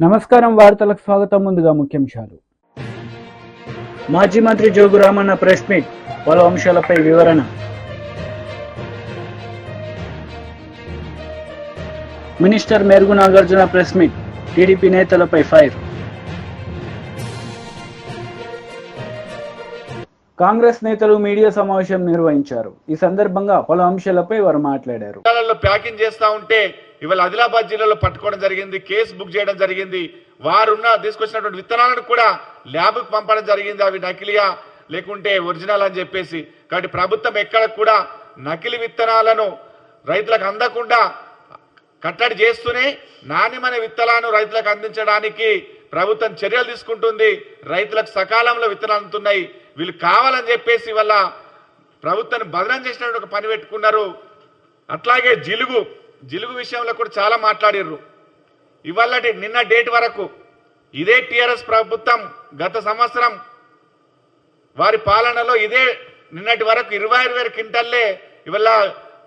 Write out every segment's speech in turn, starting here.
నమస్కారం వార్తలకు స్వాగతం. ముందుగా ముఖ్యాంశాలు. మాజీ మంత్రి జోగు రామన్న ప్రెస్ మీట్, పలు అంశాలపై వివరణ. Minister Merugu Nagarjuna press meet, TDP నేతలపై ఫైర్. కాంగ్రెస్ నేతలు మీడియా సమావేశం నిర్వహించారు. ఈ సందర్భంగా పలు అంశాలపై వారు మాట్లాడారు. ప్యాకింగ్ చేస్తా ఉంటే ఇవాళ ఆదిలాబాద్ జిల్లాలో పట్టుకోవడం జరిగింది, కేసు బుక్ చేయడం జరిగింది. వారున్న తీసుకొచ్చినటువంటి విత్తనాలను కూడా ల్యాబ్కు పంపడం జరిగింది. అవి నకిలీయా లేకుంటే ఒరిజినల్ అని చెప్పేసి. కాబట్టి ప్రభుత్వం ఎక్కడ కూడా నకిలీ విత్తనాలను రైతులకు అందకుండా కట్టడి చేస్తూనే నాణ్యమైన విత్తనాలను రైతులకు అందించడానికి ప్రభుత్వం చర్యలు తీసుకుంటుంది. రైతులకు సకాలంలో విత్తనాలు అందుతున్నాయి. వీళ్ళు కావాలని చెప్పేసి వల్ల ప్రభుత్వాన్ని బదనం చేసినట్టు ఒక పని పెట్టుకున్నారు. అట్లాగే జిలుగు విషయంలో కూడా చాలా మాట్లాడిర్రు. ఇవాళ నిన్న డేట్ వరకు ఇదే టీఆర్ఎస్ ప్రభుత్వం గత సంవత్సరం వారి పాలనలో ఇదే నిన్నటి వరకు 25,000 క్వింటల్లే ఇవాళ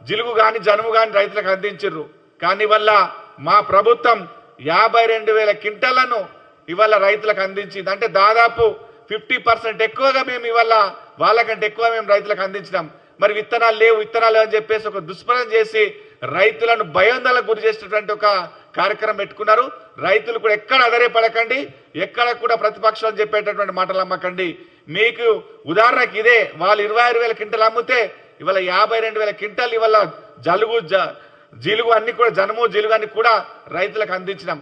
జిలుగు కానీ జనుము కానీ రైతులకు అందించారు. కానీ ఇవాళ మా ప్రభుత్వం 52,000 క్వింటళ్లను ఇవాళ రైతులకు అందించింది. అంటే దాదాపు 50% ఎక్కువగా మేము ఇవాళ వాళ్ళకంటే ఎక్కువ మేము రైతులకు అందించినాం. మరి విత్తనాలు లేవు అని చెప్పేసి ఒక దుష్ప్రచారం చేసి రైతులను భయాందోళనకు గురి చేసేటువంటి ఒక కార్యక్రమం పెట్టుకున్నారు. రైతులు కూడా ఎక్కడ అదరేపడకండి, ఎక్కడ కూడా ప్రతిపక్షం చెప్పేటటువంటి మాటలు అమ్మకండి. మీకు ఉదాహరణకి ఇదే వాళ్ళు 26,000 క్వింటలు అమ్మితే ఇవాళ 52,000 క్వింటలు ఇవాళ జిలుగు అన్ని కూడా జనుము జిలుగు అన్ని కూడా రైతులకు అందించినాం.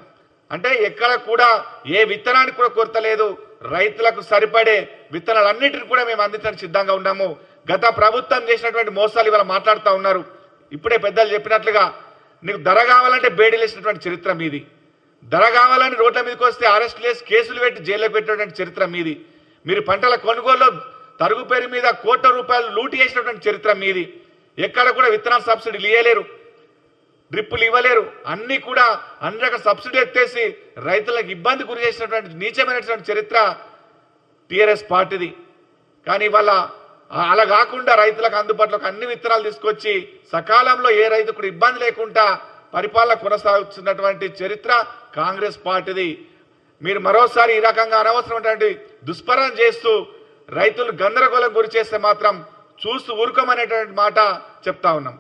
అంటే ఎక్కడ కూడా ఏ విత్తనానికి కూడా కొరత లేదు. రైతులకు సరిపడే విత్తనాలన్నిటిని కూడా మేము అందించడానికి సిద్ధంగా ఉన్నాము. గత ప్రభుత్వం చేసినటువంటి మోసాలు ఇవాళ మాట్లాడుతూ ఉన్నారు. ఇప్పుడే పెద్దలు చెప్పినట్లుగా నీకు ధర కావాలంటే బేడీలేసినటువంటి చరిత్ర మీది, ధర కావాలని రోడ్ల మీదకి వస్తే అరెస్ట్ చేసి కేసులు పెట్టి జైల్లో పెట్టినటువంటి చరిత్ర మీది. మీరు పంటల కొనుగోలులో తరుగు పేరు మీద కోట్ల రూపాయలు లూటి చేసినటువంటి చరిత్ర మీది. ఎక్కడ కూడా విత్తనాల సబ్సిడీలు ఇవ్వలేరు, డ్రిప్పులు ఇవ్వలేరు, అన్ని కూడా అన్ని రకాల సబ్సిడీ ఎత్తేసి రైతులకు ఇబ్బంది గురి చేసినటువంటి నీచమైనటువంటి చరిత్ర టీఆర్ఎస్ పార్టీది. కానీ ఇవాళ అలా కాకుండా రైతులకు అందుబాటులోకి అన్ని విత్తనాలు తీసుకొచ్చి సకాలంలో ఏ రైతు కూడా ఇబ్బంది లేకుండా పరిపాలన కొనసాగుతున్నటువంటి చరిత్ర కాంగ్రెస్ పార్టీది. మీరు మరోసారి ఈ రకంగా అనవసరమైనటువంటి దుష్ప్రచారం చేస్తూ రైతులు గందరగోళం గురి చేస్తే మాత్రం చూస్తూ ఊరుకోమనేటువంటి మాట చెప్తా ఉన్నాం.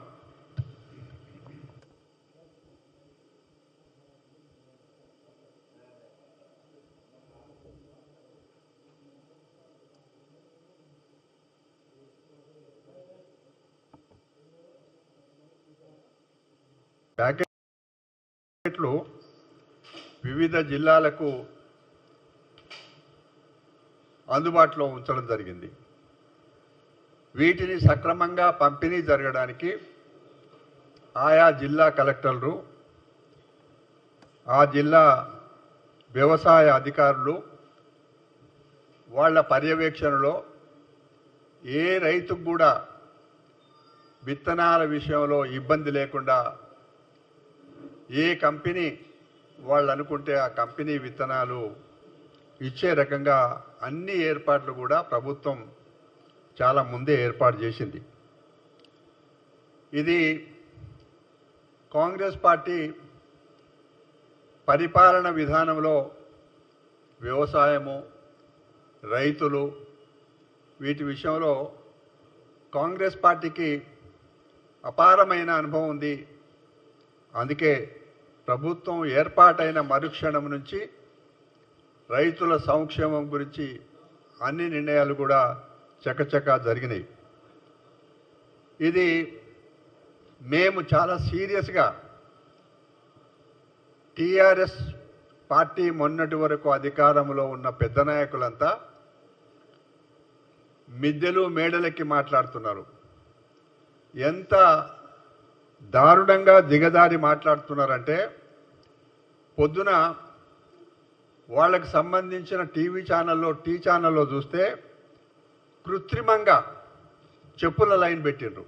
ప్యాకెట్లు వివిధ జిల్లాలకు అందుబాటులో ఉంచడం జరిగింది. వీటిని సక్రమంగా పంపిణీ జరగడానికి ఆయా జిల్లా కలెక్టర్లు, ఆ జిల్లా వ్యవసాయ అధికారులు వాళ్ళ పర్యవేక్షణలో ఏ రైతుకు కూడా విత్తనాల విషయంలో ఇబ్బంది లేకుండా ఏ కంపెనీ వాళ్ళు అనుకుంటే ఆ కంపెనీ విత్తనాలు ఇచ్చే రకంగా అన్ని ఏర్పాట్లు కూడా ప్రభుత్వం చాలా ముందే ఏర్పాటు చేసింది. ఇది కాంగ్రెస్ పార్టీ పరిపాలన విధానంలో వ్యవసాయము, రైతులు వీటి విషయంలో కాంగ్రెస్ పార్టీకి అపారమైన అనుభవం ఉంది. అందుకే ప్రభుత్వం ఏర్పాటైన మరుక్షణం నుంచి రైతుల సంక్షేమం గురించి అన్ని నిర్ణయాలు కూడా చకచకా జరిగినాయి. ఇది మేము చాలా సీరియస్గా టీఆర్ఎస్ పార్టీ మొన్నటి వరకు అధికారంలో ఉన్న పెద్ద నాయకులంతా మిద్దెలు మేడలెక్కి మాట్లాడుతున్నారు. ఎంత దారుణంగా దిగదారి మాట్లాడుతున్నారంటే పొద్దున వాళ్ళకు సంబంధించిన టీవీ ఛానల్లో చూస్తే కృత్రిమంగా చెప్పుల లైన్ పెట్టిండ్రు.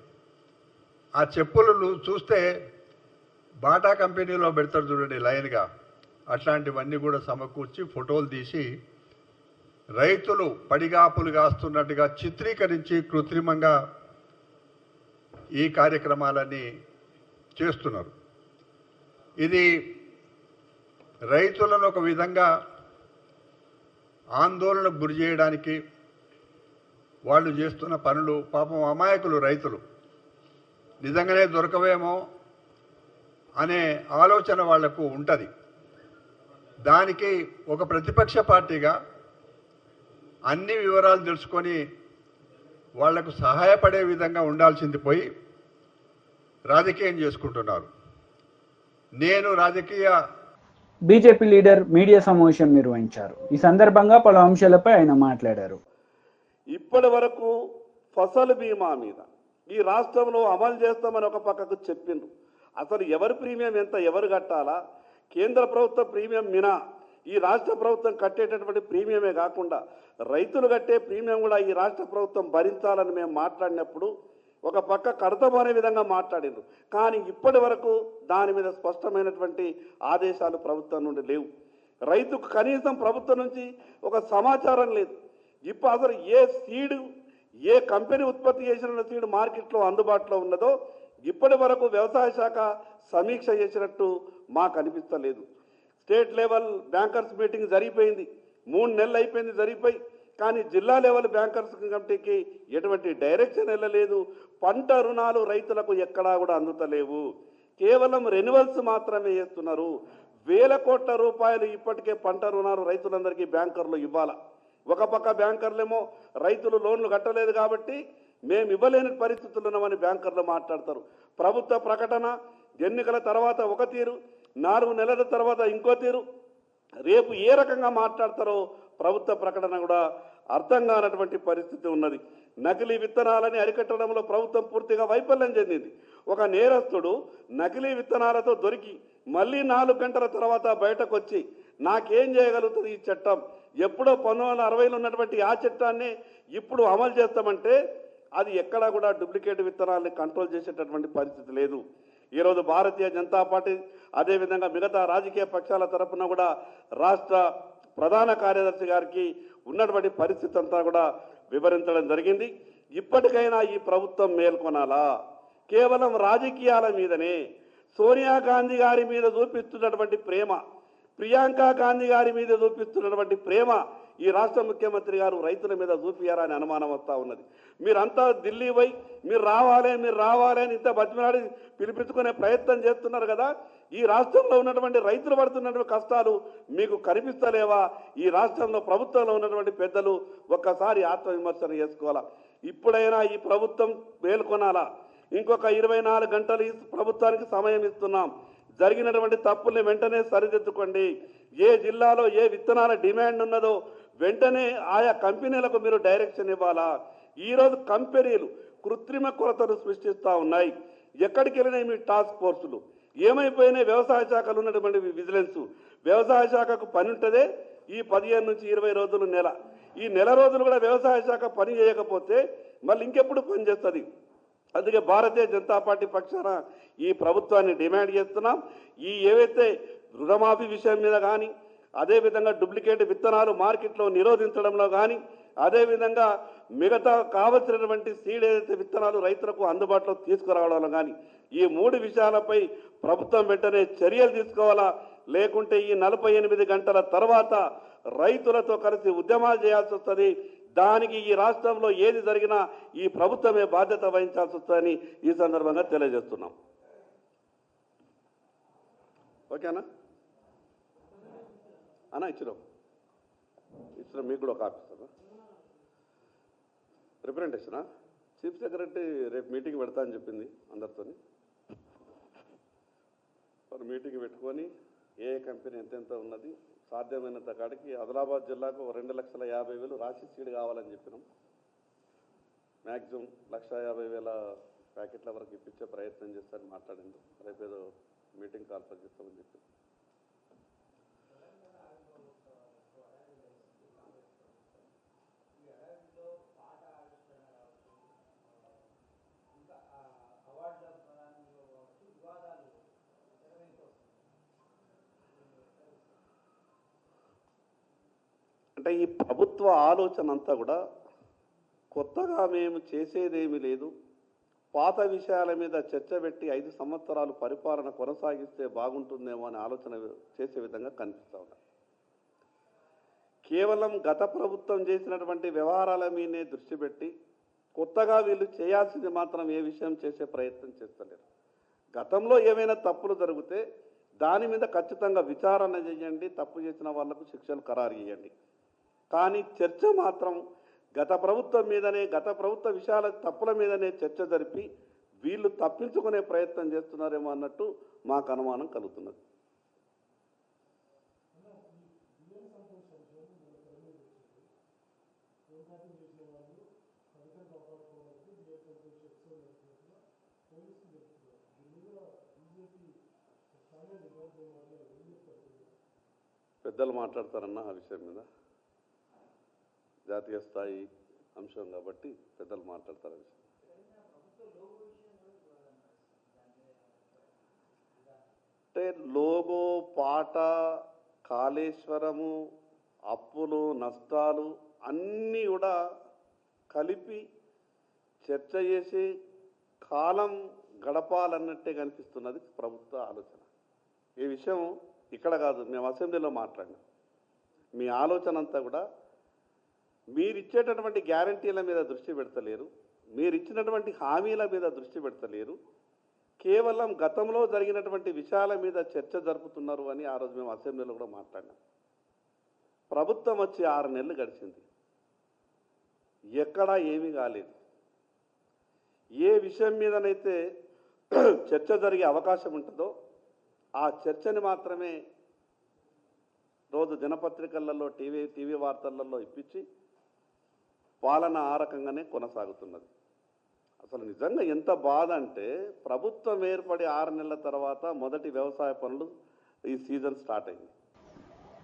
ఆ చెప్పులు చూస్తే బాటా కంపెనీలో పెడతారు చూడండి లైన్గా, అట్లాంటివన్నీ కూడా సమకూర్చి ఫోటోలు తీసి రైతులు పడిగాపులు కాస్తున్నట్టుగా చిత్రీకరించి కృత్రిమంగా ఈ కార్యక్రమాలన్నీ చేస్తున్నారు. ఇది రైతులను ఒక విధంగా ఆందోళనకు గురి చేయడానికి వాళ్ళు చేస్తున్న పనులు, పాపం అమాయకులు రైతులు, నిజంగానే దొరకవేమో అనే ఆలోచన వాళ్లకు ఉంటుంది. దానికి ఒక ప్రతిపక్ష పార్టీగా అన్ని వివరాలు తెలుసుకొని వాళ్లకు సహాయపడే విధంగా ఉండాల్సింది పోయి రాజకీయం చేసుకుంటున్నారు. నేను బీజేపీ లీడర్ మీడియా సమావేశం నిర్వహించారు. ఈ సందర్భంగా పలు అంశాలపై ఆయన మాట్లాడారు. ఇప్పటి వరకు ఫసల్ బీమా మీద ఈ రాష్ట్రంలో అమలు చేస్తామని ఒక పక్కకు చెప్పిండ్రు. అసలు ఎవరి ప్రీమియం ఎంత, ఎవరు కట్టాలా? కేంద్ర ప్రభుత్వ ప్రీమియం మినా ఈ రాష్ట్ర ప్రభుత్వం కట్టేటటువంటి ప్రీమియమే కాకుండా రైతులు కట్టే ప్రీమియం కూడా ఈ రాష్ట్ర ప్రభుత్వం భరించాలని మేము మాట్లాడినప్పుడు ఒక పక్క కడతామనే విధంగా మాట్లాడిండ్రు. కానీ ఇప్పటి వరకు దాని మీద స్పష్టమైనటువంటి ఆదేశాలు ప్రభుత్వం నుండి లేవు. రైతుకు కనీసం ప్రభుత్వం నుంచి ఒక సమాచారం లేదు. ఇప్పుడు అసలు ఏ సీడు, ఏ కంపెనీ ఉత్పత్తి చేసిన సీడ్ మార్కెట్లో అందుబాటులో ఉన్నదో ఇప్పటి వరకు వ్యవసాయ శాఖ సమీక్ష చేసినట్టు మాకు అనిపిస్తలేదు. స్టేట్ లెవెల్ బ్యాంకర్స్ మీటింగ్ జరిగిపోయింది, 3 నెలలు అయిపోయింది జరిగిపోయి. కానీ జిల్లా లెవెల్ బ్యాంకర్స్ కమిటీకి ఎటువంటి డైరెక్షన్ వెళ్ళలేదు. పంట రుణాలు రైతులకు ఎక్కడా కూడా అందుతలేవు. కేవలం రెన్యువల్స్ మాత్రమే చేస్తున్నారు. వేల కోట్ల రూపాయలు ఇప్పటికే పంట రుణాలు రైతులందరికీ బ్యాంకర్లు ఇవ్వాల. ఒక పక్క బ్యాంకర్లేమో రైతులు లోన్లు కట్టలేదు కాబట్టి మేము ఇవ్వలేని పరిస్థితులు ఉన్నామని బ్యాంకర్లు మాట్లాడతారు. ప్రభుత్వ ప్రకటన ఎన్నికల తర్వాత ఒక తీరు, 4 నెలల తర్వాత ఇంకో తీరు. రేపు ఏ రకంగా మాట్లాడతారో ప్రభుత్వ ప్రకటన కూడా అర్థం కానటువంటి పరిస్థితి ఉన్నది. నకిలీ విత్తనాలని అరికట్టడంలో ప్రభుత్వం పూర్తిగా వైఫల్యం చెందింది. ఒక నేరస్తుడు నకిలీ విత్తనాలతో దొరికి మళ్ళీ 4 గంటల తర్వాత బయటకు వచ్చి నాకేం చేయగలుగుతుంది ఈ చట్టం, ఎప్పుడో 1960లో ఉన్నటువంటి ఆ చట్టాన్ని ఇప్పుడు అమలు చేస్తామంటే అది ఎక్కడా కూడా డూప్లికేట్ విత్తనాలని కంట్రోల్ చేసేటటువంటి పరిస్థితి లేదు. ఈరోజు భారతీయ జనతా పార్టీ అదేవిధంగా మిగతా రాజకీయ పక్షాల తరఫున కూడా రాష్ట్ర ప్రధాన కార్యదర్శి గారికి ఉన్నటువంటి పరిస్థితి అంతా కూడా వివరించడం జరిగింది. ఇప్పటికైనా ఈ ప్రభుత్వం మేల్కొనాలా? కేవలం రాజకీయాల మీదనే సోనియా గాంధీ గారి మీద చూపిస్తున్నటువంటి ప్రేమ, ప్రియాంక గాంధీ గారి మీద చూపిస్తున్నటువంటి ప్రేమ ఈ రాష్ట్ర ముఖ్యమంత్రి గారు రైతుల మీద చూపియారని అనుమానం వస్తూ ఉన్నది. మీరంతా ఢిల్లీ పోయి మీరు రావాలి అని ఇంత బతిమలాడి పిలిపించుకునే ప్రయత్నం చేస్తున్నారు కదా. ఈ రాష్ట్రంలో ఉన్నటువంటి రైతులు పడుతున్నటువంటి కష్టాలు మీకు కనిపిస్తలేవా? ఈ రాష్ట్రంలో ప్రభుత్వంలో ఉన్నటువంటి పెద్దలు ఒక్కసారి ఆత్మవిమర్శన చేసుకోవాలా. ఇప్పుడైనా ఈ ప్రభుత్వం మేల్కొనాలా? ఇంకొక 24 గంటలు ఈ ప్రభుత్వానికి సమయం ఇస్తున్నాం. జరిగినటువంటి తప్పుల్ని వెంటనే సరిదిద్దుకోండి. ఏ జిల్లాలో ఏ విత్తనాల డిమాండ్ ఉన్నదో వెంటనే ఆయా కంపెనీలకు మీరు డైరెక్షన్ ఇవ్వాలా. ఈరోజు కంపెనీలు కృత్రిమ కొరతలు సృష్టిస్తూ ఉన్నాయి. ఎక్కడికి వెళ్ళినాయి మీ టాస్క్ ఫోర్సులు? ఏమైపోయినాయి వ్యవసాయ శాఖలు ఉన్నటువంటి విజిలెన్స్? వ్యవసాయ శాఖకు పని ఉంటుందే ఈ 15 నుంచి 20 రోజులు నెల. ఈ నెల రోజులు కూడా వ్యవసాయ శాఖ పని చేయకపోతే మళ్ళీ ఇంకెప్పుడు పని చేస్తుంది? అందుకే భారతీయ జనతా పార్టీ పక్షాన ఈ ప్రభుత్వాన్ని డిమాండ్ చేస్తున్నాం. ఈ ఏవైతే రుణమాఫీ విషయం మీద కానీ, అదేవిధంగా డూప్లికేట్ విత్తనాలు మార్కెట్లో నిరోధించడంలో కానీ, అదేవిధంగా మిగతా కావలసినటువంటి సీడ్ ఏదైతే విత్తనాలు రైతులకు అందుబాటులో తీసుకురావడంలో కానీ, ఈ 3 విషయాలపై ప్రభుత్వం వెంటనే చర్యలు తీసుకోవాలా. లేకుంటే ఈ 48 గంటల తర్వాత రైతులతో కలిసి ఉద్యమాలు చేయాల్సి వస్తుంది. దానికి ఈ రాష్ట్రంలో ఏది జరిగినా ఈ ప్రభుత్వమే బాధ్యత వహించాల్సి వస్తుందని ఈ సందర్భంగా తెలియజేస్తున్నాం. ఓకేనా అన్నా? ఇచ్చిన మీకు కూడా ఒక ఆఫీసర్ రిప్రజెంటేషనా? చీఫ్ సెక్రటరీ రేపు మీటింగ్ పెడతా అని చెప్పింది అందరితో. వారు మీటింగ్ పెట్టుకొని ఏ కంపెనీ ఎంతెంత ఉన్నది సాధ్యమైనంత కాడికి ఆదిలాబాద్ జిల్లాకు 2,50,000 రాశి సీడ్ కావాలని చెప్పినాం. మ్యాక్సిమం 1,50,000 ప్యాకెట్ల వరకు ఇప్పించే ప్రయత్నం చేస్తారని మాట్లాడింది. రేపేదో మీటింగ్ కాన్ఫరెన్స్ చేస్తామని చెప్పి అంటే ఈ ప్రభుత్వ ఆలోచన అంతా కూడా కొత్తగా మేము చేసేదేమీ లేదు, పాత విషయాల మీద చర్చ పెట్టి 5 సంవత్సరాలు పరిపాలన కొనసాగిస్తే బాగుంటుందేమో అని ఆలోచన చేసే విధంగా కనిపిస్తూ ఉన్నారు. కేవలం గత ప్రభుత్వం చేసినటువంటి వ్యవహారాల మీదే దృష్టి పెట్టి కొత్తగా వీళ్ళు చేయాల్సింది మాత్రం ఏ విషయం చేసే ప్రయత్నం చేస్తలేరు. గతంలో ఏమైనా తప్పులు జరిగితే దాని మీద ఖచ్చితంగా విచారణ చేయండి, తప్పు చేసిన వాళ్లకు శిక్షలు ఖరారు చేయండి. కానీ చర్చ మాత్రం గత ప్రభుత్వం మీదనే, గత ప్రభుత్వ విషయాల తప్పుల మీదనే చర్చ జరిపి వీళ్ళు తప్పించుకునే ప్రయత్నం చేస్తున్నారేమో అన్నట్టు మాకు అనుమానం కలుగుతున్నది. పెద్దలు మాట్లాడతారన్న ఆ విషయం మీద, జాతీయ స్థాయి అంశం కాబట్టి పెద్దలు మాట్లాడతారు. అంటే లోగో, పాట, కాళేశ్వరము, అప్పులు, నష్టాలు అన్నీ కూడా కలిపి చర్చ చేసి కాలం గడపాలన్నట్టే కనిపిస్తున్నది ప్రభుత్వ ఆలోచన. ఈ విషయం ఇక్కడ కాదు, మేము అసెంబ్లీలో మాట్లాడినాం. మీ ఆలోచన అంతా కూడా మీరు ఇచ్చేటటువంటి గ్యారంటీల మీద దృష్టి పెడతలేరు, మీరు ఇచ్చినటువంటి హామీల మీద దృష్టి పెడతలేరు, కేవలం గతంలో జరిగినటువంటి విషయాల మీద చర్చ జరుపుతున్నారు అని ఆ రోజు మేము అసెంబ్లీలో కూడా మాట్లాడినాం. ప్రభుత్వం వచ్చి 6 నెలలు గడిచింది, ఎక్కడా ఏమీ కాలేదు. ఏ విషయం మీదనైతే చర్చ జరిగే అవకాశం ఉంటుందో ఆ చర్చని మాత్రమే రోజు దినపత్రికలలో, టీవీ వార్తలలో ఇప్పించి పాలన ఆ రకంగానే కొనసాగుతున్నది. అసలు నిజంగా ఎంత బాధ అంటే ప్రభుత్వం ఏర్పడి 6 నెలల తర్వాత మొదటి వ్యవసాయ పనులు ఈ సీజన్ స్టార్ట్ అయింది.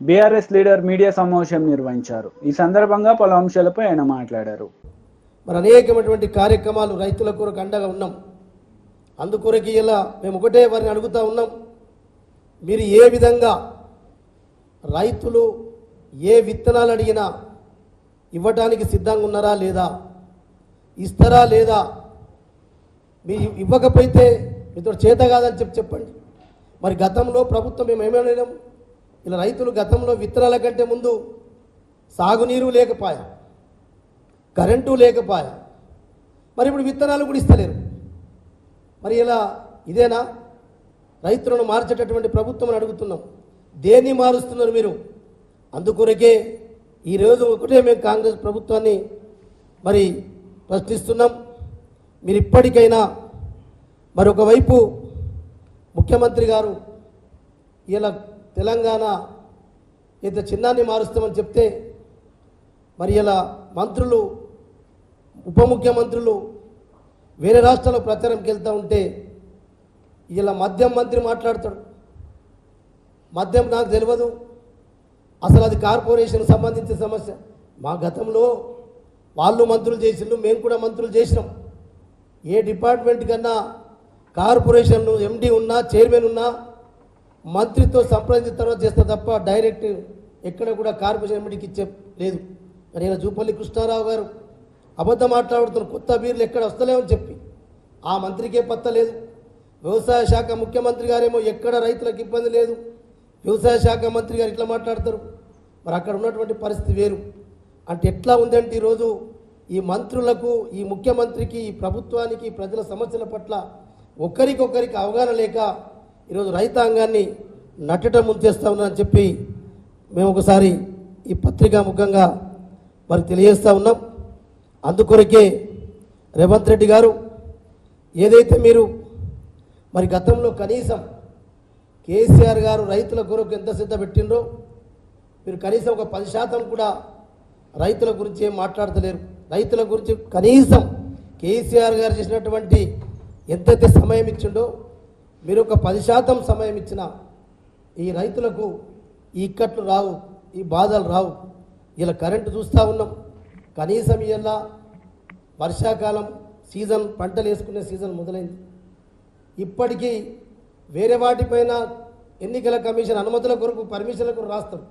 బీఆర్ఎస్ లీడర్ మీడియా సమావేశం నిర్వహించారు. ఈ సందర్భంగా పలు అంశాలపై ఆయన మాట్లాడారు. మరి అనేకమైనటువంటి కార్యక్రమాలు రైతుల కొరకు అండగా ఉన్నాం. అందుకొరకు ఇలా మేము ఒకటే వారిని అడుగుతూ ఉన్నాం, మీరు ఏ విధంగా రైతులు ఏ విత్తనాలు అడిగినా ఇవ్వటానికి సిద్ధంగా ఉన్నారా లేదా, ఇస్తారా లేదా, మీ ఇవ్వకపోతే మీతో చేత కాదని చెప్పండి. మరి గతంలో ప్రభుత్వం మేము ఏమైనా ఇలా రైతులు గతంలో విత్తనాల కంటే ముందు సాగునీరు లేకపోయా, కరెంటు లేకపోయా, మరి ఇప్పుడు విత్తనాలు కూడా ఇస్తలేరు. మరి ఇలా ఇదేనా రైతులను మార్చేటటువంటి ప్రభుత్వం అని అడుగుతున్నాం. దేన్ని మారుస్తున్నారు మీరు? అందుకొరకే ఈరోజు ఒకటే మేము కాంగ్రెస్ ప్రభుత్వాన్ని మరి ప్రశ్నిస్తున్నాం. మీరు ఇప్పటికైనా మరి ఒకవైపు ముఖ్యమంత్రి గారు ఇలా తెలంగాణ ఇంత చిన్నాన్ని మారుస్తామని చెప్తే, మరి ఇలా మంత్రులు, ఉప ముఖ్యమంత్రులు వేరే రాష్ట్రాల్లో ప్రచారంకి వెళ్తూ ఉంటే ఇలా మద్యం మంత్రి మాట్లాడతాడు. మద్యం నాకు తెలియదు, అసలు అది కార్పొరేషన్ సంబంధించిన సమస్య. మా గతంలో వాళ్ళు మంత్రులు చేసిండ్రు, మేము కూడా మంత్రులు చేసినాం. ఏ డిపార్ట్మెంట్ కన్నా కార్పొరేషన్ ఎండి ఉన్నా, చైర్మన్ ఉన్నా మంత్రితో సంప్రదించిన తర్వాత చేస్తా తప్ప డైరెక్ట్ ఎక్కడ కూడా కార్పొరేషన్ ఎండికి ఇచ్చే లేదు. నేను జూపల్లి కృష్ణారావు గారు అబద్ధం మాట్లాడుతున్న కొత్త బీర్లు ఎక్కడ వస్తలేమని చెప్పి ఆ మంత్రికే పత్త లేదు. వ్యవసాయ శాఖ ముఖ్యమంత్రి గారేమో ఎక్కడ రైతులకు ఇబ్బంది లేదు, వ్యవసాయ శాఖ మంత్రి గారు ఇట్లా మాట్లాడతారు. మరి అక్కడ ఉన్నటువంటి పరిస్థితి వేరు. అంటే ఎట్లా ఉందంటే ఈరోజు ఈ మంత్రులకు, ఈ ముఖ్యమంత్రికి, ఈ ప్రభుత్వానికి, ప్రజల సమస్యల పట్ల ఒకరికొకరికి అవగాహన లేక ఈరోజు రైతాంగాన్ని నట్టట ముంచేస్తా ఉన్నారని చెప్పి మేము ఒకసారి ఈ పత్రికా ముఖంగా మరి తెలియజేస్తూ ఉన్నాం. అందుకొరకే రేవంత్ రెడ్డి గారు ఏదైతే మీరు మరి గతంలో కనీసం కేసీఆర్ గారు రైతుల కొరకు ఎంత శ్రద్ధ పెట్టిండ్రో మీరు కనీసం ఒక 10% కూడా రైతుల గురించి ఏం మాట్లాడతలేరు. రైతుల గురించి కనీసం కేసీఆర్ గారు చేసినటువంటి ఎంతైతే సమయం ఇచ్చిండో మీరు ఒక 10% సమయం ఇచ్చిన ఈ రైతులకు ఈ ఇక్కట్లు రావు, ఈ బాధలు రావు. ఇలా కరెంటు చూస్తూ ఉన్నాం. కనీసం ఇలా వర్షాకాలం సీజన్, పంటలు వేసుకునే సీజన్ మొదలైంది. ఇప్పటికీ వేరే వాటిపైన ఎన్నికల కమిషన్ అనుమతుల కొరకు, పర్మిషన్ల కొరకు రాస్తారు.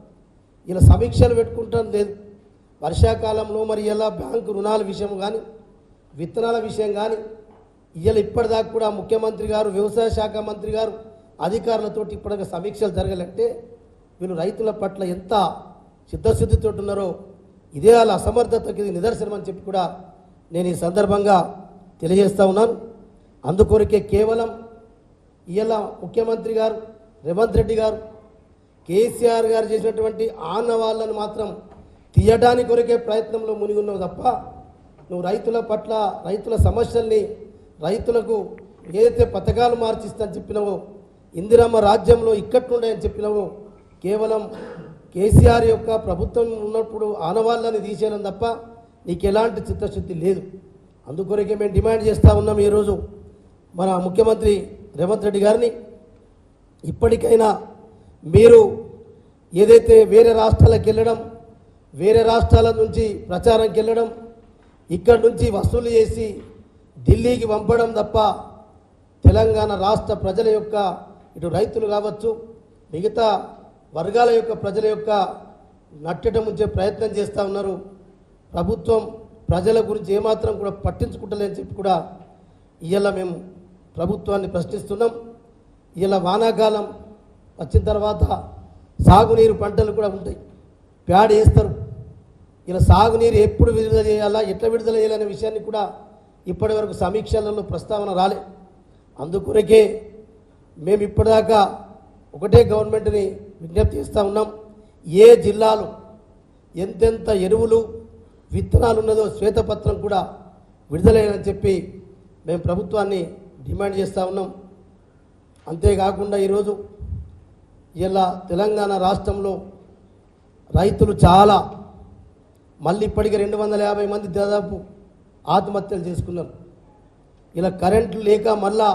ఇలా సమీక్షలు పెట్టుకుంటాం లేదు. వర్షాకాలంలో మరి ఇలా బ్యాంకు రుణాల విషయం కానీ, విత్తనాల విషయం కానీ ఇవాళ ఇప్పటిదాకా కూడా ముఖ్యమంత్రి గారు, వ్యవసాయ శాఖ మంత్రి గారు అధికారులతోటి ఇప్పటిదాకా సమీక్షలు జరగాలంటే వీళ్ళు రైతుల పట్ల ఎంత చిత్తశుద్ధితో ఉన్నారో ఇదే వాళ్ళ అసమర్థతకి ఇది నిదర్శనం అని చెప్పి కూడా నేను ఈ సందర్భంగా తెలియజేస్తూ ఉన్నాను. అందుకొరకే కేవలం ఇవాళ ముఖ్యమంత్రి గారు రేవంత్ రెడ్డి గారు కేసీఆర్ గారు చేసినటువంటి ఆనవాళ్ళను మాత్రం తీయడానికి కొరకే ప్రయత్నంలో మునిగి ఉన్నావు తప్ప నువ్వు రైతుల పట్ల, రైతుల సమస్యల్ని, రైతులకు ఏదైతే పథకాలు మార్చిస్తానని చెప్పినావో, ఇందిరమ్మ రాజ్యంలో ఇక్కట్లుండయని చెప్పినావో, కేవలం కేసీఆర్ యొక్క ప్రభుత్వం ఉన్నప్పుడు ఆనవాళ్ళని తీసేయడం తప్ప నీకు ఎలాంటి చిత్తశుద్ధి లేదు. అందుకొరకే మేము డిమాండ్ చేస్తూ ఉన్నాం ఈరోజు మన ముఖ్యమంత్రి రేవంత్ రెడ్డి గారిని, ఇప్పటికైనా మీరు ఏదైతే వేరే రాష్ట్రాలకు వెళ్ళడం, వేరే రాష్ట్రాల నుంచి ప్రచారంకి వెళ్ళడం, ఇక్కడి నుంచి వసూలు చేసి ఢిల్లీకి పంపడం తప్ప తెలంగాణ రాష్ట్ర ప్రజల యొక్క, ఇటు రైతులు కావచ్చు మిగతా వర్గాల యొక్క ప్రజల యొక్క నట్టడం ఉంచే ప్రయత్నం చేస్తూ ఉన్నారు. ప్రభుత్వం ప్రజల గురించి ఏమాత్రం కూడా పట్టించుకుంటలేని చెప్పి కూడా ఇవాళ మేము ప్రభుత్వాన్ని ప్రశ్నిస్తున్నాం. ఇలా వానాకాలం వచ్చిన తర్వాత సాగునీరు పంటలు కూడా ఉంటాయి, ప్యాడ్ వేస్తారు. ఇలా సాగునీరు ఎప్పుడు విడుదల చేయాలా, ఎట్లా విడుదల చేయాలనే విషయాన్ని కూడా ఇప్పటి వరకు సమీక్షలలో ప్రస్తావన రాలే. అందుకొరకే మేము ఇప్పటిదాకా ఒకటే గవర్నమెంట్ని విజ్ఞప్తి చేస్తూ ఉన్నాం, ఏ జిల్లాలో ఎంతెంత ఎరువులు విత్తనాలు ఉన్నదో శ్వేతపత్రం కూడా విడుదలయ్యాలని చెప్పి మేము ప్రభుత్వాన్ని డిమాండ్ చేస్తూ ఉన్నాం. అంతేకాకుండా ఈరోజు ఇలా తెలంగాణ రాష్ట్రంలో రైతులు చాలా, మళ్ళీ ఇప్పటికే 250 మంది దాదాపు ఆత్మహత్యలు చేసుకున్నారు. ఇలా కరెంట్లు లేక మళ్ళా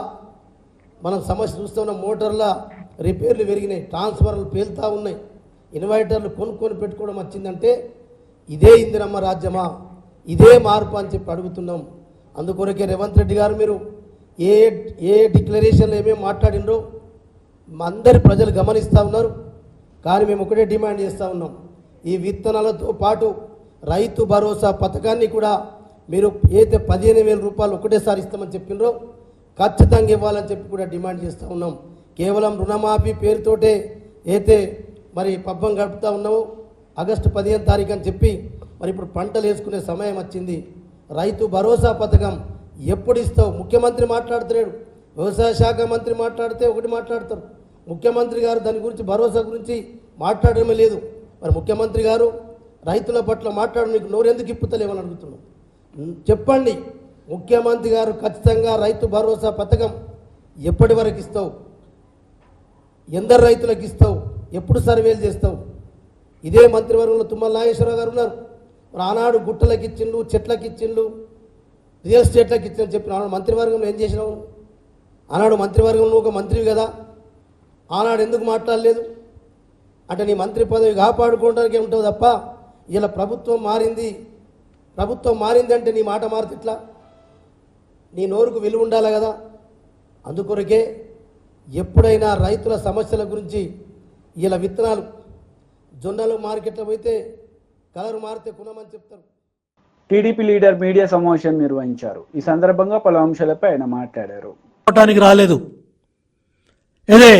మనం సమస్య చూస్తున్న మోటార్ల రిపేర్లు పెరిగినాయి, ట్రాన్స్ఫర్లు పేలుతూ ఉన్నాయి, ఇన్వర్టర్లు కొనుక్కొని పెట్టుకోవడం వచ్చిందంటే ఇదే ఇందిరమ్మ రాజ్యమా, ఇదే మార్పు అని చెప్పి అడుగుతున్నాం. అందుకొరకే రేవంత్ రెడ్డి గారు మీరు ఏ డిక్లరేషన్లు ఏమేమి మాట్లాడినరో అందరి ప్రజలు గమనిస్తూ ఉన్నారు. కానీ మేము ఒకటే డిమాండ్ చేస్తూ ఉన్నాం, ఈ విత్తనాలతో పాటు రైతు భరోసా పథకాన్ని కూడా మీరు ఏదైతే 15,000 రూపాయలు ఒకటేసారి ఇస్తామని చెప్పినరో ఖచ్చితంగా ఇవ్వాలని చెప్పి కూడా డిమాండ్ చేస్తూ ఉన్నాం. కేవలం రుణమాఫీ పేరుతోటే అయితే మరి పబ్బం గడుపుతూ ఉన్నాము. ఆగస్టు 15వ తారీఖు అని చెప్పి మరి ఇప్పుడు పంటలు వేసుకునే సమయం వచ్చింది. రైతు భరోసా పథకం ఎప్పుడు ఇస్తావు? ముఖ్యమంత్రి మాట్లాడుతున్నాడు, వ్యవసాయ శాఖ మంత్రి మాట్లాడితే ఒకటి మాట్లాడతారు, ముఖ్యమంత్రి గారు దాని గురించి భరోసా గురించి మాట్లాడడమే లేదు. మరి ముఖ్యమంత్రి గారు రైతుల పట్ల మాట్లాడు, నీకు నోరెందుకు ఇప్పుతలేమని అడుగుతున్నాం. చెప్పండి, ముఖ్యమంత్రి గారు ఖచ్చితంగా రైతు భరోసా పథకం ఎప్పటి వరకు ఇస్తావు? ఎందరు రైతులకు ఇస్తావు? ఎప్పుడు సర్వేలు చేస్తావు? ఇదే మంత్రివర్గంలో తుమ్మల నాగేశ్వరరావు గారు ఉన్నారు. మరి ఆనాడు గుట్టలకు ఇచ్చిండు, చెట్లకు ఇచ్చిండు, రియల్ ఎస్టేట్లకు ఇచ్చిందని చెప్పిన ఆనాడు మంత్రివర్గంలో ఏం చేసినావు? ఆనాడు మంత్రివర్గంలో ఒక మంత్రివి కదా, ఆనాడు ఎందుకు మాట్లాడలేదు? అంటే నీ మంత్రి పదవి కాపాడుకోవడానికి ఉంటుంది తప్ప ఇలా ప్రభుత్వం మారింది అంటే నీ మాట మారితే ఎట్లా? నీ నోరుకు విలువ ఉండాలి కదా. అందుకొరకే ఎప్పుడైనా రైతుల సమస్యల గురించి ఇలా విత్తనాలు, జొన్నలు మార్కెట్లో పోతే కలర్ మారితే కొనమని చెప్తారు. టీడీపీ లీడర్ మీడియా సమావేశం నిర్వహించారు. ఈ సందర్భంగా పలు అంశాలపై ఆయన మాట్లాడారు. రాలేదు, ఇదే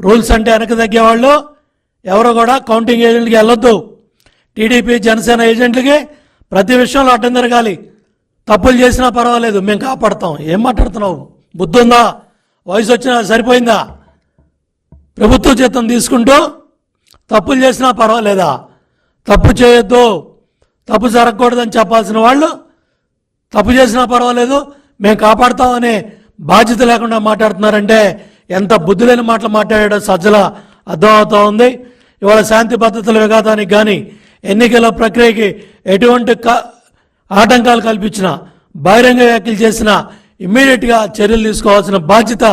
రూల్స్ అంటే వెనక తగ్గేవాళ్ళు ఎవరు కూడా కౌంటింగ్ ఏజెంట్కి వెళ్ళొద్దు. టీడీపీ జనసేన ఏజెంట్లకి ప్రతి విషయంలో అడ్డం జరగాలి. తప్పులు చేసినా పర్వాలేదు, మేము కాపాడుతాం. ఏం మాట్లాడుతున్నావు? బుద్ధి ఉందా? వయసు వచ్చినా సరిపోయిందా? ప్రభుత్వ జీతం తీసుకుంటూ తప్పులు చేసినా పర్వాలేదా? తప్పు చేయొద్దు, తప్పు జరగకూడదని చెప్పాల్సిన వాళ్ళు తప్పు చేసినా పర్వాలేదు మేము కాపాడుతామనే బాధ్యత లేకుండా మాట్లాడుతున్నారంటే ఎంత బుద్ధి లేని మాటలు మాట్లాడాడో సజ్జల అర్థమవుతూ ఉంది. ఇవాళ శాంతి భద్రతల విఘాతానికి కానీ ఎన్నికల ప్రక్రియకి ఎటువంటి ఆటంకాలు కల్పించినా, బహిరంగ వ్యాఖ్యలు చేసినా ఇమ్మీడియట్గా చర్యలు తీసుకోవాల్సిన బాధ్యత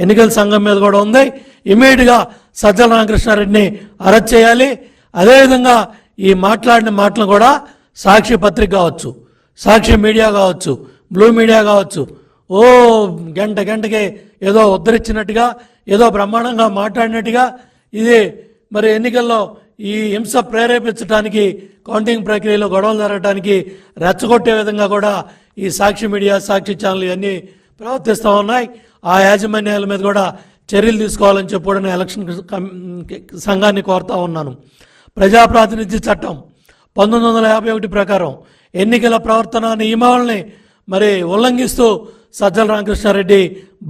ఎన్నికల సంఘం మీద కూడా ఉంది. ఇమ్మీడియట్గా సజ్జల రామకృష్ణారెడ్డిని అరెస్ట్ చేయాలి. అదేవిధంగా ఈ మాట్లాడిన మాటలు కూడా సాక్షి పత్రిక కావచ్చు, సాక్షి మీడియా కావచ్చు, బ్లూ మీడియా కావచ్చు, గంటకి ఏదో ఉద్ధరించినట్టుగా, ఏదో బ్రహ్మాండంగా మాట్లాడినట్టుగా ఇది మరి ఎన్నికల్లో ఈ హింస ప్రేరేపించడానికి, కౌంటింగ్ ప్రక్రియలో గొడవలు జరగడానికి రెచ్చగొట్టే విధంగా కూడా ఈ సాక్షి మీడియా, సాక్షి ఛానల్ ఇవన్నీ ప్రవర్తిస్తూ ఉన్నాయి. ఆ యాజమాన్యాల మీద కూడా చర్యలు తీసుకోవాలని చెప్పి కూడా నేను ఎలక్షన్ సంఘాన్ని కోరుతా ఉన్నాను. ప్రజాప్రాతినిధ్య చట్టం 1951 ప్రకారం ఎన్నికల ప్రవర్తన నియమావళిని మరి ఉల్లంఘిస్తూ సజ్జల రామకృష్ణారెడ్డి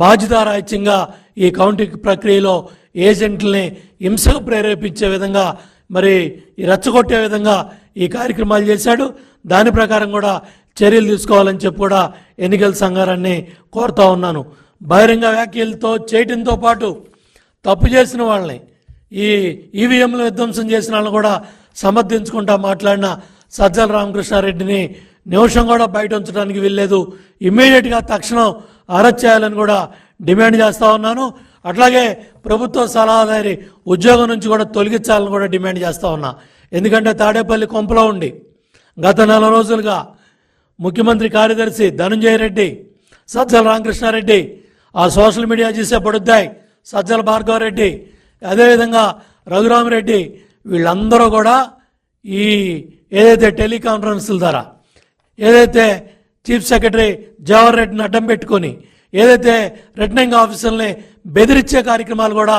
బాధ్యతారాహిత్యంగా ఈ కౌంటింగ్ ప్రక్రియలో ఏజెంట్లని హింసకు ప్రేరేపించే విధంగా మరి రెచ్చగొట్టే విధంగా ఈ కార్యక్రమాలు చేశాడు. దాని ప్రకారం కూడా చర్యలు తీసుకోవాలని చెప్పి కూడా ఎన్నికల సంఘాన్ని కోరుతా ఉన్నాను. బహిరంగ వ్యాఖ్యలతో చేయడంతో పాటు తప్పు చేసిన వాళ్ళని, ఈ ఈవీఎంలు విధ్వంసం చేసిన వాళ్ళని కూడా సమర్థించుకుంటా మాట్లాడిన సజ్జల రామకృష్ణారెడ్డిని నిమిషం కూడా బయట ఉంచడానికి వీల్లేదు. ఇమ్మీడియట్గా తక్షణం అరెస్ట్ చేయాలని కూడా డిమాండ్ చేస్తూ ఉన్నాను. అట్లాగే ప్రభుత్వ సలహాదారి ఉద్యోగం నుంచి కూడా తొలగించాలని కూడా డిమాండ్ చేస్తూ ఉన్నా. ఎందుకంటే తాడేపల్లి కొంపలో ఉండి గత 4 రోజులుగా ముఖ్యమంత్రి కార్యదర్శి ధనంజయ రెడ్డి, సజ్జల రామకృష్ణారెడ్డి, ఆ సోషల్ మీడియా చేసే పడుద్దాయి సజ్జల భార్గవరెడ్డి, అదేవిధంగా రఘురామరెడ్డి, వీళ్ళందరూ కూడా ఈ ఏదైతే టెలికాన్ఫరెన్స్ల ద్వారా ఏదైతే చీఫ్ సెక్రటరీ జవహర్ రెడ్డిని అడ్డం పెట్టుకొని ఏదైతే రిటర్నింగ్ ఆఫీసర్ని బెదిరించే కార్యక్రమాలు కూడా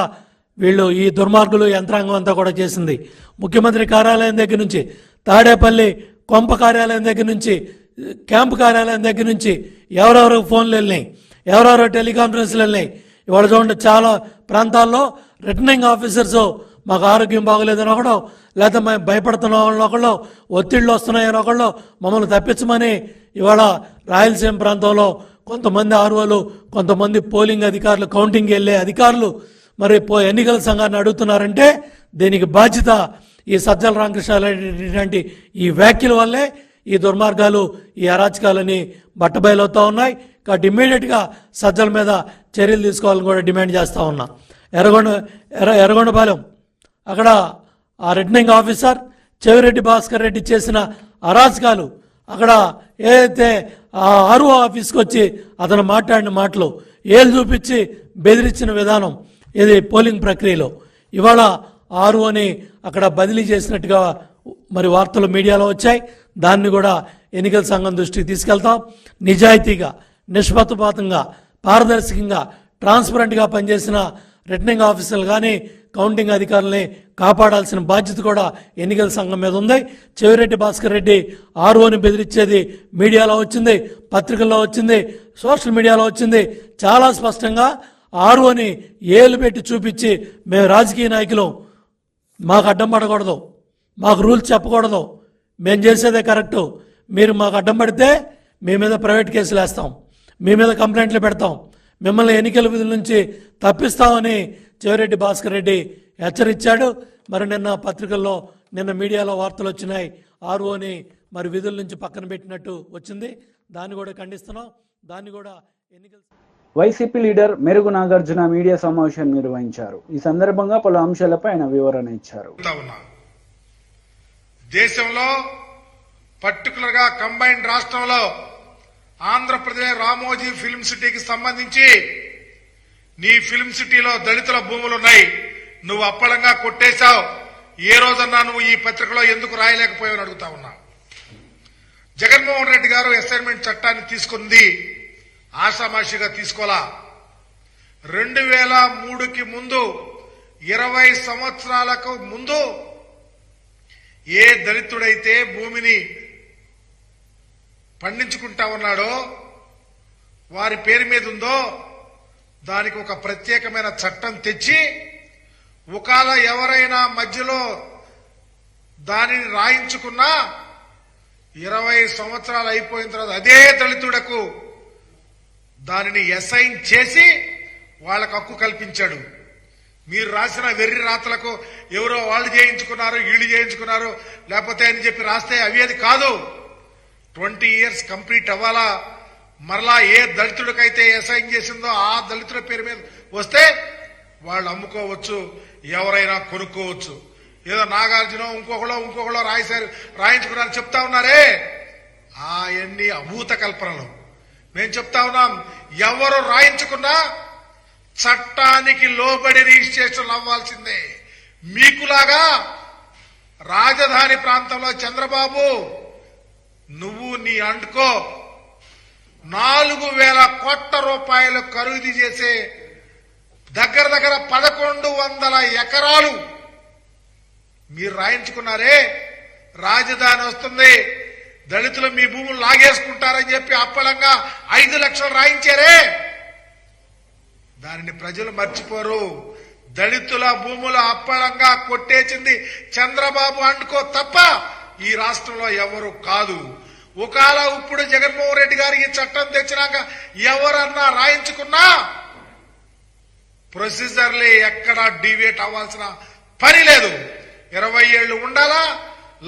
వీళ్ళు ఈ దుర్మార్గులు యంత్రాంగం అంతా కూడా చేసింది. ముఖ్యమంత్రి కార్యాలయం దగ్గర నుంచి, తాడేపల్లి కొంప కార్యాలయం దగ్గర నుంచి, క్యాంపు కార్యాలయం దగ్గర నుంచి ఎవరెవరు ఫోన్లు వెళ్ళినాయి, ఎవరెవరో టెలికాన్ఫరెన్స్లు వెళ్ళినాయి. ఇవాళ చూడండి చాలా ప్రాంతాల్లో రిటర్నింగ్ ఆఫీసర్స్ మాకు ఆరోగ్యం బాగోలేదని ఒకడు, లేకపోతే మేము భయపడుతున్న వాళ్ళని ఒకళ్ళు, ఒత్తిళ్ళు వస్తున్నాయని ఒకళ్ళు, మమ్మల్ని తప్పించమని ఇవాళ రాయలసీమ ప్రాంతంలో కొంతమంది ఆర్ఓలు, కొంతమంది పోలింగ్ అధికారులు, కౌంటింగ్ వెళ్ళే అధికారులు మరి ఎన్నికల సంఘాన్ని అడుగుతున్నారంటే దీనికి బాధ్యత ఈ సజ్జల రామకృష్ణారెడ్డి లాంటి ఈ వ్యాఖ్యల వల్లే ఈ దుర్మార్గాలు, ఈ అరాచకాలని బట్టబయలవుతూ ఉన్నాయి. కాబట్టి ఇమ్మీడియట్గా సజ్జల మీద చర్యలు తీసుకోవాలని కూడా డిమాండ్ చేస్తూ ఉన్నా. ఎర్రగొండపాలెం అక్కడ ఆ రిటర్నింగ్ ఆఫీసర్ చెవిరెడ్డి భాస్కర్ రెడ్డి చేసిన అరాచకాలు, అక్కడ ఏదైతే ఆ ఆర్ఓ ఆఫీస్కి వచ్చి అతను మాట్లాడిన మాటలు, ఏళ్ళు చూపించి బెదిరించిన విధానం, ఇది పోలింగ్ ప్రక్రియలో ఇవాళ ఆర్ఓని అక్కడ బదిలీ చేసినట్టుగా మరి వార్తలు మీడియాలో వచ్చాయి. దాన్ని కూడా ఎన్నికల సంఘం దృష్టికి తీసుకెళ్తాం. నిజాయితీగా, నిష్పక్షపాతంగా, పారదర్శకంగా, ట్రాన్స్పరెంట్గా పనిచేసిన రిటర్నింగ్ ఆఫీసర్లు కానీ కౌంటింగ్ అధికారులని కాపాడాల్సిన బాధ్యత కూడా ఎన్నికల సంఘం మీద ఉంది. చెవిరెడ్డి భాస్కర్ రెడ్డి ఆర్ఓని బెదిరించేది మీడియాలో వచ్చింది, పత్రికల్లో వచ్చింది, సోషల్ మీడియాలో వచ్చింది. చాలా స్పష్టంగా ఆర్ఓని ఏలు పెట్టి చూపించి మేము రాజకీయ నాయకులు, మాకు అడ్డం పడకూడదు, మాకు రూల్స్ చెప్పకూడదు, మేము చేసేదే కరెక్టు, మీరు మాకు అడ్డం పడితే మీ మీద ప్రైవేట్ కేసులు వేస్తాం, మీ మీద కంప్లైంట్లు పెడతాం, మిమ్మల్ని ఎన్నికల విధుల నుంచి తప్పిస్తామని చెవిరెడ్డి భాస్కర్ రెడ్డి హెచ్చరించాడు. మరి నిన్న పత్రికల్లో, నిన్న మీడియాలో వార్తలు వచ్చినాయి, ఆర్ఓని మరి విధుల నుంచి పక్కన పెట్టినట్టు వచ్చింది. దాన్ని కూడా ఖండిస్తున్నాం. దాన్ని కూడా ఎన్నికల వైసీపీ లీడర్ మెరుగు నాగార్జున మీడియా సమావేశం నిర్వహించారు. ఈ సందర్భంగా పలు అంశాలపై ఆయన వివరణ ఇచ్చారు. దేశంలో పర్టికులర్ గా కంబైన్డ్ రాష్ట్రంలో ఆంధ్రప్రదేశ్ రామోజీ ఫిల్మ్ సిటీకి సంబంధించి నీ ఫిల్మ్ సిటీలో దళితుల భూములున్నాయి, నువ్వు అప్పలంగా కొట్టేశావు. ఏ రోజన్నా నువ్వు ఈ పత్రికలో ఎందుకు రాయలేకపోయావని అడుగుతా ఉన్నా. జగన్మోహన్ రెడ్డి గారు అసైన్మెంట్ చట్టాన్ని తీసుకుంది ఆషామాషిగా తీసుకోలా. 2003కి ముందు 20 సంవత్సరాలకు ముందు ఏ దళితుడైతే భూమిని పండించుకుంటా ఉన్నాడో, వారి పేరు మీద ఉందో, దానికి ఒక ప్రత్యేకమైన చట్టం తెచ్చి ఒకవేళ ఎవరైనా మధ్యలో దానిని రాయించుకున్నా 20 సంవత్సరాలు అయిపోయిన తర్వాత అదే దళితుడకు దానిని అసైన్ చేసి వాళ్ళకు హక్కు కల్పించాడు. మీరు రాసిన వెర్రి రాతలకు ఎవరో వాళ్ళు చేయించుకున్నారు, వీళ్ళు చేయించుకున్నారు, లేకపోతే అని చెప్పి రాస్తే అవి అది కాదు. 20 years కంప్లీట్ అవ్వాలా. మరలా ఏ దళితుడికైతే అసైన్ చేసిందో ఆ దళితుల పేరు మీద వస్తే వాళ్ళు అమ్ముకోవచ్చు, ఎవరైనా కొనుక్కోవచ్చు. ఏదో నాగార్జున ఇంకొకళ్ళో రాయించుకున్నారని చెప్తా ఉన్నారే, అవన్నీ అభూత కల్పనలు. మేము చెప్తా ఉన్నాం, ఎవరు రాయించుకున్నా చట్టానికి లోబడి రిజిస్ట్రేషన్ అవ్వాల్సిందే. మీకులాగా రాజధాని ప్రాంతంలో చంద్రబాబు నువ్వు నీ అంటుకో 4,000 కోట్ల రూపాయలు ఖరీదు చేసే దగ్గర 1,100 ఎకరాలు మీరు రాయించుకున్నారే. రాజధాని వస్తుంది, దళితులు మీ భూములు లాగేసుకుంటారని చెప్పి అప్పలంగా 5 లక్షలు రాయించారే. దానిని ప్రజలు మర్చిపోరు. దళితుల భూములు అప్పలంగా కొట్టేసింది చంద్రబాబు అనుకో తప్ప ఈ రాష్ట్రంలో ఎవరు కాదు. ఒకవేళ ఇప్పుడు జగన్మోహన్ రెడ్డి గారు ఈ చట్టం తెచ్చినాక ఎవరన్నా రాయించుకున్నా ప్రొసీజర్లే ఎక్కడా డివేట్ అవ్వాల్సిన పని లేదు. 20 ఏళ్లు ఉండాలా,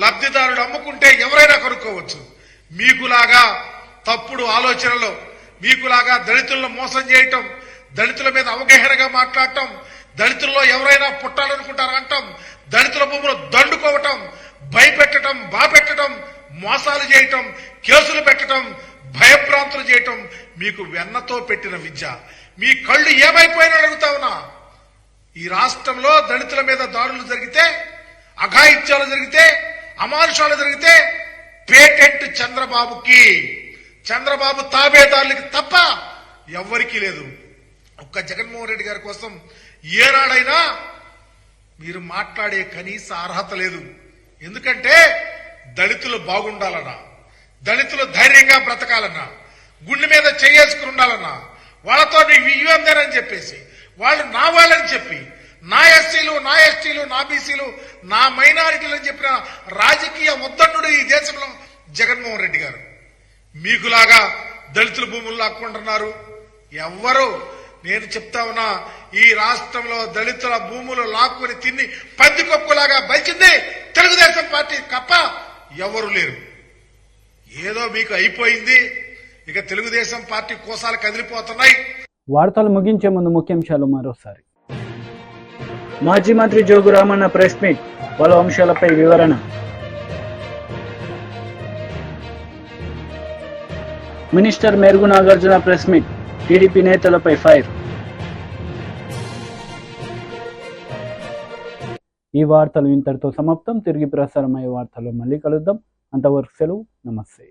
లబ్ధిదారుడు అమ్ముకుంటే ఎవరైనా కొనుక్కోవచ్చు. మీకులాగా తప్పుడు ఆలోచనలు, మీకులాగా దళితులను మోసం చేయటం, దళితుల మీద అవగాహనగా మాట్లాడటం, దళితుల్లో ఎవరైనా పుట్టాలనుకుంటారంటాం, దళితుల భూములు దండుకోవటం, భయపెట్టడం, బాపెట్టడం, మోసాలు చేయటం, కేసులు పెట్టడం, భయభ్రాంతులు చేయటం మీకు వెన్నతో పెట్టిన విద్య. మీ కళ్ళు ఏమైపోయినా అడుగుతా ఉన్నా. ఈ రాష్ట్రంలో దళితుల మీద దాడులు జరిగితే, అఘాయిత్యాలు జరిగితే, అమానుషాలు జరిగితే పేటెంట్ చంద్రబాబుకి, చంద్రబాబు తాబేదారులకి తప్ప ఎవ్వరికీ లేదు. ఒక్క జగన్మోహన్ రెడ్డి గారి కోసం ఏనాడైనా మీరు మాట్లాడే కనీస అర్హత లేదు. ఎందుకంటే దళితులు బాగుండాలన్నా, దళితులు ధైర్యంగా బ్రతకాలన్నా, గుండె మీద చేసుకుని ఉండాలన్నా, వాళ్ళతో నీకు ఇవ్వందేనని చెప్పేసి వాళ్ళు నా వాళ్ళని చెప్పి, నా ఎస్సీలు, నా ఎస్టీలు, నా బీసీలు, నా మైనారిటీలు అని చెప్పిన రాజకీయ ఉద్దండు ఈ దేశంలో జగన్మోహన్ రెడ్డి గారు. మీకులాగా దళితుల భూములు లాక్కుంటున్నారు ఎవ్వరు. నేను చెప్తా ఉన్నా, ఈ రాష్ట్రంలో దళితుల భూములు లాక్కుని తిని పందికొక్కులాగా బలిచింది తెలుగుదేశం పార్టీ తప్ప ఎవరు లేరు. ఏదో మీకు అయిపోయింది, ఇక తెలుగుదేశం పార్టీ కోసాలు కదిలిపోతున్నాయి. వార్తలు ముగించే ముందు ముఖ్యాంశాలు మరోసారి. మాజీ మంత్రి జోగు రామన్న ప్రెస్ మీట్, పలు అంశాలపై వివరణ. Minister Merugu Nagarjuna press meet, TDP నేతలపై ఫైర్. ఈ వార్తలు ఇంతటితో సమాప్తం. తిరిగి ప్రసారమయ్యే వార్తల్లో మళ్ళీ కలుద్దాం. అంతవరకు సెలవు. నమస్తే.